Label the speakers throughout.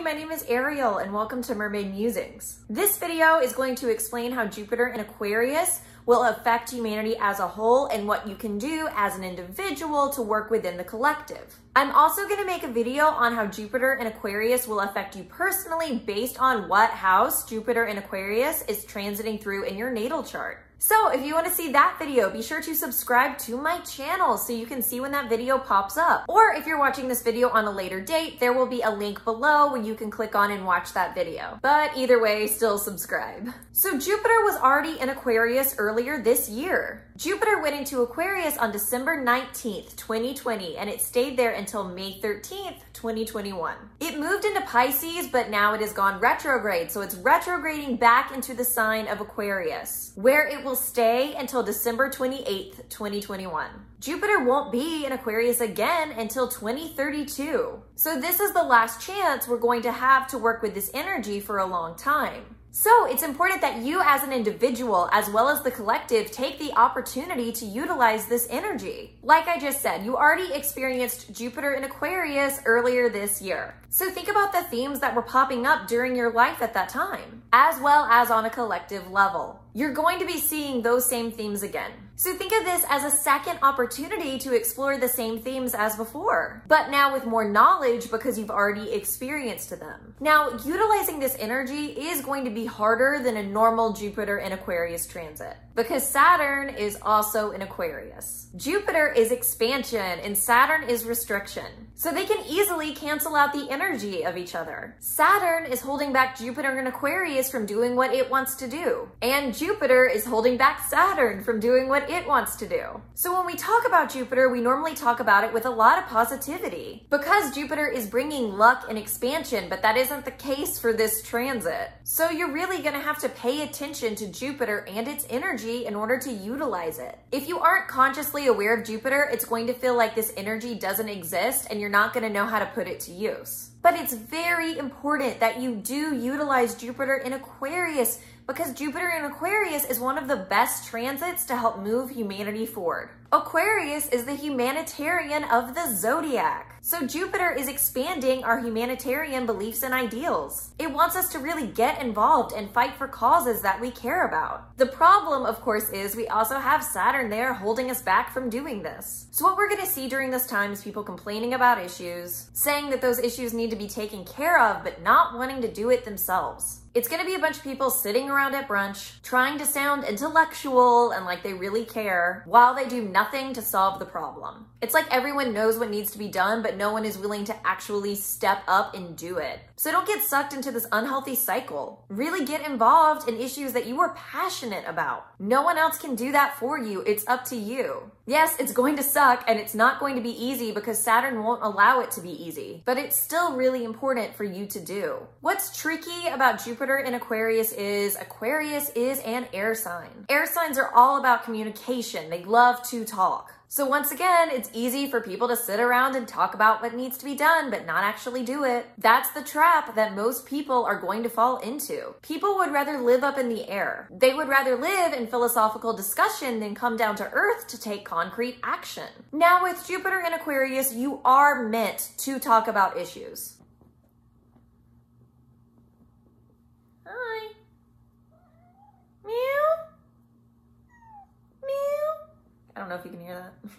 Speaker 1: my name is Ariel and welcome to Mermaid Musings. This video is going to explain how Jupiter in Aquarius will affect humanity as a whole and what you can do as an individual to work within the collective. I'm also going to make a video on how Jupiter in Aquarius will affect you personally based on what house Jupiter in Aquarius is transiting through in your natal chart. So if you want to see that video, be sure to subscribe to my channel so you can see when that video pops up. Or if you're watching this video on a later date, there will be a link below where you can click on and watch that video. But either way, still subscribe. So Jupiter was already in Aquarius earlier this year. Jupiter went into Aquarius on December 19th, 2020, and it stayed there until May 13th, 2021. It moved into Pisces, but now it has gone retrograde, so it's retrograding back into the sign of Aquarius, where it will stay until December 28th, 2021. Jupiter won't be in Aquarius again until 2032. So this is the last chance we're going to have to work with this energy for a long time. So it's important that you as an individual, as well as the collective, take the opportunity to utilize this energy. Like I just said, you already experienced Jupiter in Aquarius earlier this year. So think about the themes that were popping up during your life at that time, as well as on a collective level. You're going to be seeing those same themes again. So think of this as a second opportunity to explore the same themes as before, but now with more knowledge because you've already experienced them. Now, utilizing this energy is going to be harder than a normal Jupiter in Aquarius transit because Saturn is also in Aquarius. Jupiter is expansion and Saturn is restriction. So they can easily cancel out the energy of each other. Saturn is holding back Jupiter in Aquarius from doing what it wants to do, and Jupiter is holding back Saturn from doing what it wants to do. So when we talk about Jupiter, we normally talk about it with a lot of positivity because Jupiter is bringing luck and expansion, but that isn't the case for this transit. So you're really gonna have to pay attention to Jupiter and its energy in order to utilize it. If you aren't consciously aware of Jupiter, it's going to feel like this energy doesn't exist and you're not gonna know how to put it to use. But it's very important that you do utilize Jupiter in Aquarius because Jupiter in Aquarius is one of the best transits to help move humanity forward. Aquarius is the humanitarian of the zodiac. So Jupiter is expanding our humanitarian beliefs and ideals. It wants us to really get involved and fight for causes that we care about. The problem, of course, is we also have Saturn there holding us back from doing this. So what we're going to see during this time is people complaining about issues, saying that those issues need to be taken care of, but not wanting to do it themselves. It's going to be a bunch of people sitting around at brunch, trying to sound intellectual and like they really care, while they do nothing to solve the problem. It's like everyone knows what needs to be done, but no one is willing to actually step up and do it. So don't get sucked into this unhealthy cycle. Really get involved in issues that you are passionate about. No one else can do that for you. It's up to you. Yes, it's going to suck and it's not going to be easy because Saturn won't allow it to be easy, but it's still really important for you to do. What's tricky about Jupiter in Aquarius is an air sign. Air signs are all about communication. They love to talk. So once again, it's easy for people to sit around and talk about what needs to be done, but not actually do it. That's the trap that most people are going to fall into. People would rather live up in the air. They would rather live in philosophical discussion than come down to earth to take concrete action. Now with Jupiter in Aquarius, you are meant to talk about issues. Hi. Meow. Meow. I don't know if you can hear that.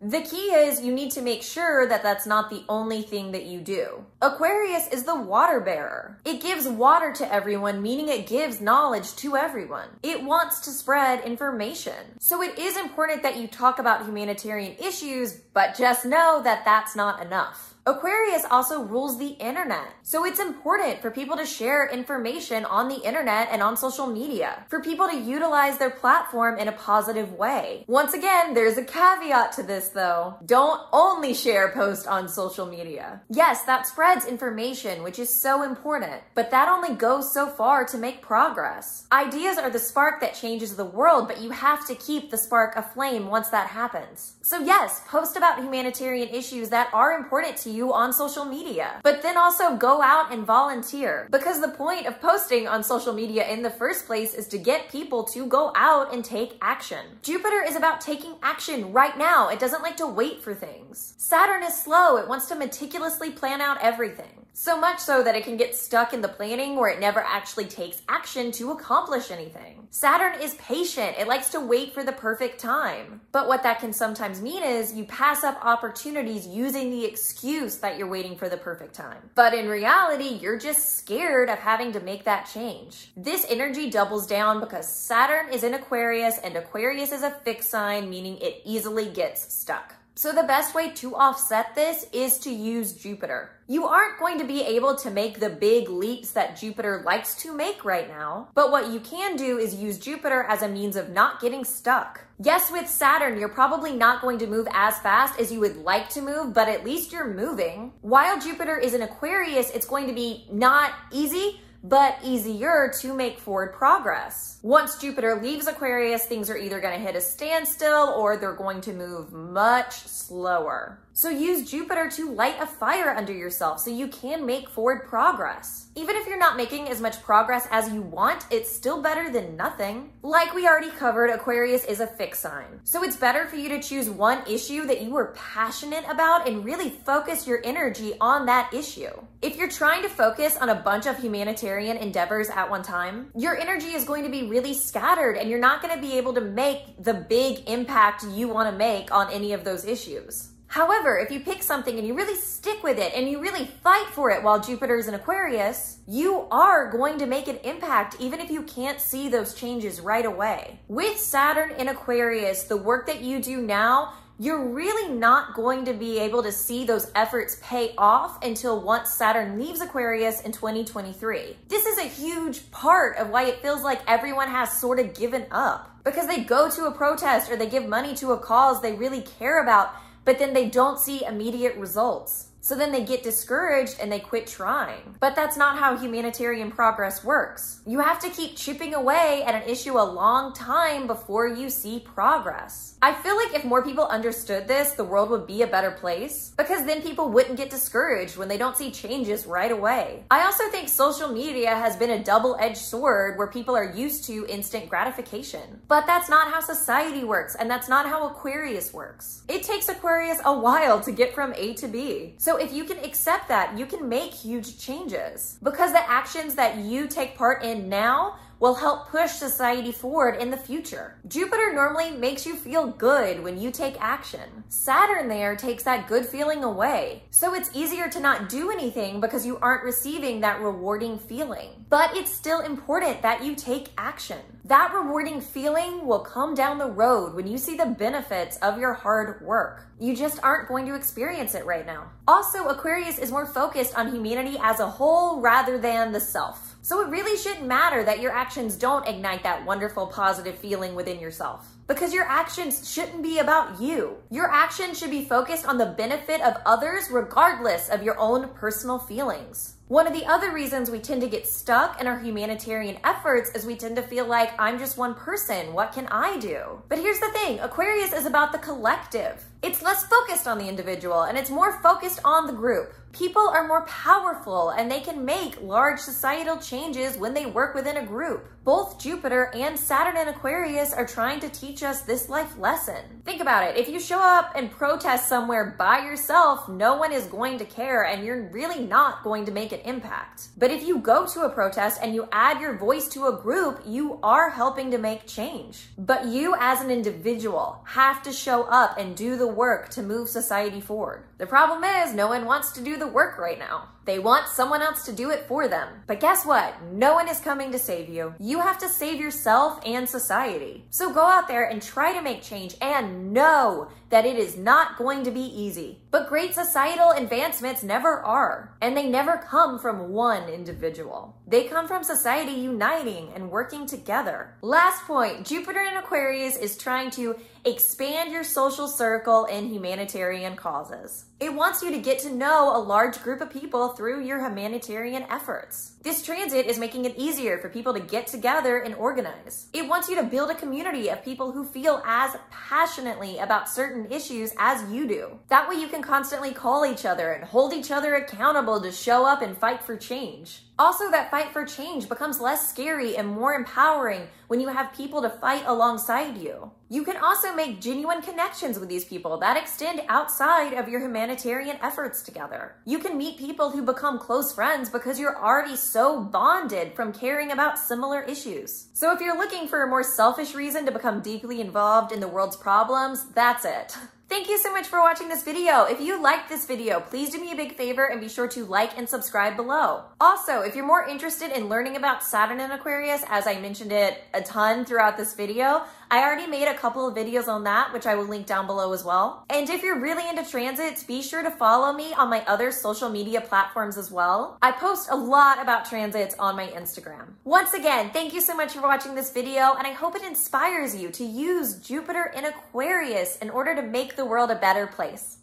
Speaker 1: The key is you need to make sure that that's not the only thing that you do. Aquarius is the water bearer. It gives water to everyone, meaning it gives knowledge to everyone. It wants to spread information. So it is important that you talk about humanitarian issues, but just know that that's not enough. Aquarius also rules the internet. So it's important for people to share information on the internet and on social media, for people to utilize their platform in a positive way. Once again, there's a caveat to this though. Don't only share posts on social media. Yes, that spreads information, which is so important, but that only goes so far to make progress. Ideas are the spark that changes the world, but you have to keep the spark aflame once that happens. So yes, post about humanitarian issues that are important to you you on social media. But then also go out and volunteer, because the point of posting on social media in the first place is to get people to go out and take action. Jupiter is about taking action right now. It doesn't like to wait for things. Saturn is slow. It wants to meticulously plan out everything. So much so that it can get stuck in the planning where it never actually takes action to accomplish anything. Saturn is patient. It likes to wait for the perfect time. But what that can sometimes mean is you pass up opportunities using the excuse that you're waiting for the perfect time. But in reality, you're just scared of having to make that change. This energy doubles down because Saturn is in Aquarius, and Aquarius is a fixed sign, meaning it easily gets stuck. So the best way to offset this is to use Jupiter. You aren't going to be able to make the big leaps that Jupiter likes to make right now, but what you can do is use Jupiter as a means of not getting stuck. Yes, with Saturn, you're probably not going to move as fast as you would like to move, but at least you're moving. While Jupiter is in Aquarius, it's going to be not easy, but easier to make forward progress. Once Jupiter leaves Aquarius, things are either going to hit a standstill or they're going to move much slower. So use Jupiter to light a fire under yourself so you can make forward progress. Even if you're not making as much progress as you want, it's still better than nothing. Like we already covered, Aquarius is a fixed sign. So it's better for you to choose one issue that you are passionate about and really focus your energy on that issue. If you're trying to focus on a bunch of humanitarian endeavors at one time, your energy is going to be really scattered and you're not going to be able to make the big impact you want to make on any of those issues. However, if you pick something and you really stick with it and you really fight for it while Jupiter is in Aquarius, you are going to make an impact even if you can't see those changes right away. With Saturn in Aquarius, the work that you do now, you're really not going to be able to see those efforts pay off until once Saturn leaves Aquarius in 2023. This is a huge part of why it feels like everyone has sort of given up, because they go to a protest or they give money to a cause they really care about, but then they don't see immediate results. So then they get discouraged and they quit trying. But that's not how humanitarian progress works. You have to keep chipping away at an issue a long time before you see progress. I feel like if more people understood this, the world would be a better place, because then people wouldn't get discouraged when they don't see changes right away. I also think social media has been a double-edged sword where people are used to instant gratification. But that's not how society works, and that's not how Aquarius works. It takes Aquarius a while to get from A to B. So if you can accept that, you can make huge changes, because the actions that you take part in now will help push society forward in the future. Jupiter normally makes you feel good when you take action. Saturn there takes that good feeling away. So it's easier to not do anything because you aren't receiving that rewarding feeling. But it's still important that you take action. That rewarding feeling will come down the road when you see the benefits of your hard work. You just aren't going to experience it right now. Also, Aquarius is more focused on humanity as a whole rather than the self. So it really shouldn't matter that your actions don't ignite that wonderful positive feeling within yourself, because your actions shouldn't be about you. Your actions should be focused on the benefit of others regardless of your own personal feelings. One of the other reasons we tend to get stuck in our humanitarian efforts is we tend to feel like, I'm just one person, what can I do? But here's the thing, Aquarius is about the collective. It's less focused on the individual and it's more focused on the group. People are more powerful and they can make large societal changes when they work within a group. Both Jupiter and Saturn in Aquarius are trying to teach us this life lesson. Think about it. If you show up and protest somewhere by yourself, no one is going to care and you're really not going to make an impact. But if you go to a protest and you add your voice to a group, you are helping to make change. But you as an individual have to show up and do the work to move society forward. The problem is no one wants to do the work right now. They want someone else to do it for them. But guess what? No one is coming to save you. You have to save yourself and society. So go out there and try to make change and know that it is not going to be easy. But great societal advancements never are. And they never come from one individual. They come from society uniting and working together. Last point, Jupiter in Aquarius is trying to expand your social circle in humanitarian causes. It wants you to get to know a large group of people through your humanitarian efforts. This transit is making it easier for people to get together and organize. It wants you to build a community of people who feel as passionately about certain issues as you do. That way you can constantly call each other and hold each other accountable to show up and fight for change. Also, that fight for change becomes less scary and more empowering when you have people to fight alongside you. You can also make genuine connections with these people that extend outside of your humanitarian efforts together. You can meet people who become close friends because you're already so bonded from caring about similar issues. So if you're looking for a more selfish reason to become deeply involved in the world's problems, that's it. Thank you so much for watching this video. If you liked this video, please do me a big favor and be sure to like and subscribe below. Also, if you're more interested in learning about Saturn and Aquarius, as I mentioned it a ton throughout this video, I already made a couple of videos on that, which I will link down below as well. And if you're really into transits, be sure to follow me on my other social media platforms as well. I post a lot about transits on my Instagram. Once again, thank you so much for watching this video, and I hope it inspires you to use Jupiter in Aquarius in order to make the world a better place.